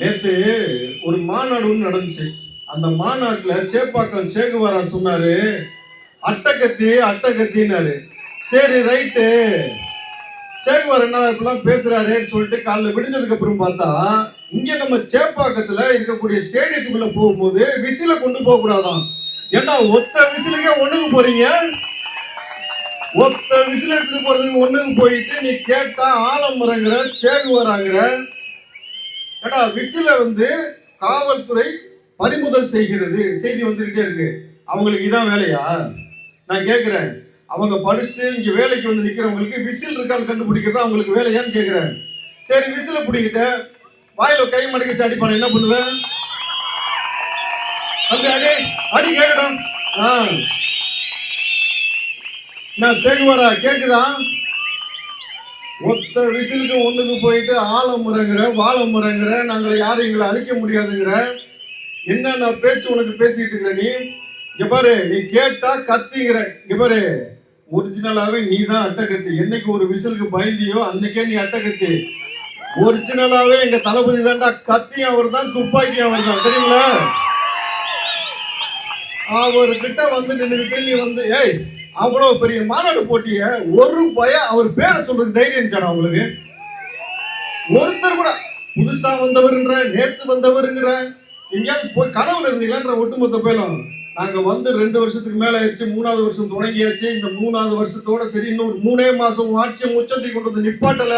நேத்து ஒரு மாநாடு ஒண்ணு நடந்துச்சு. அந்த மாநாட்டுல சேப்பாக்கம் சேகுவாரா சொன்னாரு, அட்டகத்தி அட்டகத்தின்னாரு. சரி ரைட்டு, சேகுவார் என்ன இப்பெல்லாம் பேசுறாருன்னு சொல்லிட்டு காலைல விடிஞ்சதுக்கு அப்புறம் பார்த்தா, இங்க நம்ம சேப்பாக்கத்துல இருக்கக்கூடிய ஸ்டேடியத்துக்குள்ள போகும்போது விசில கொண்டு போக கூடாதான். ஏண்டா ஒத்த விசிலுக்கே ஒண்ணுக்கு போறீங்க, ஒத்த விசில் எடுத்துட்டு போறதுக்கு ஒண்ணுக்கு போயிட்டு நீ கேட்டா ஆலமரங்கிற சேகுவாராங்கிற. ஏடா விசில காவல்துறை பறிமுதல் செய்கிறது செய்தி வந்துகிட்டே இருக்கு. அவங்களுக்கு இதான் வேலையா? நான் கேட்கிறேன், அவங்க படிச்சுட்டு இங்க வேலைக்கு வந்து நிக்கிறவங்களுக்கு விசில் இருக்கான்னு கண்டுபிடிக்கிறது அவங்களுக்கு வேலையான்னு கேட்கிறேன். சரி விசில பிடிக்கிட்ட வாயில கை மடக்கிச்சு அடிப்பான என்ன பண்ணுவேன்? அந்த அடி அடி கேட்கணும். நான் சேகுவாரா கேக்குதா? ஒத்த விசிலுக்கு ஒண்ணுக்கு போயிட்டு ஆலமுறைங்கிற வாழமுறைங்கிற, நாங்களை யாரும் எங்களை அழிக்க முடியாதுங்கிற என்னென்ன பேச்சு உனக்கு பேசிட்டு இருக்கிற நீ? இங்க பாரு, நீ கேட்டா கத்திங்கிற. இங்க பாரு, ஒரிஜினலாவே நீ தான் அட்டகத்தி. என்னைக்கு ஒரு விசிலுக்கு பயந்தியோ அன்னைக்கே நீ அட்டகத்தி. ஒரிஜினலாவே எங்க தளபதி தான்டா, கத்தியும் அவர் தான், துப்பாக்கியும் அவர் தான், தெரியுங்களா? அவர்கிட்ட நின்றுகிட்டு நீ ஏய் அவ்வளவு பெரிய மாநாடு போட்டிய ஒரு அவர் பேரை சொல்றது தைரியம் இருந்துச்சாடா உங்களுக்கு? ஒருத்தர் கூட புதுசா வந்தவர்ன்ற, நேத்து வந்தவருங்கிற, எங்கேயாவது போய் கனவுல இருந்தீங்களான்ற ஒட்டுமொத்த பேரும். நாங்க 2 வருஷத்துக்கு மேல ஆயிடுச்சு, 3வது வருஷம் தொடங்கியாச்சு. இந்த 3வது வருஷத்தோட சரி இன்னும் 3 மாசம் ஆட்சியை உச்சத்தை கொண்டு வந்து நிப்பாட்டல.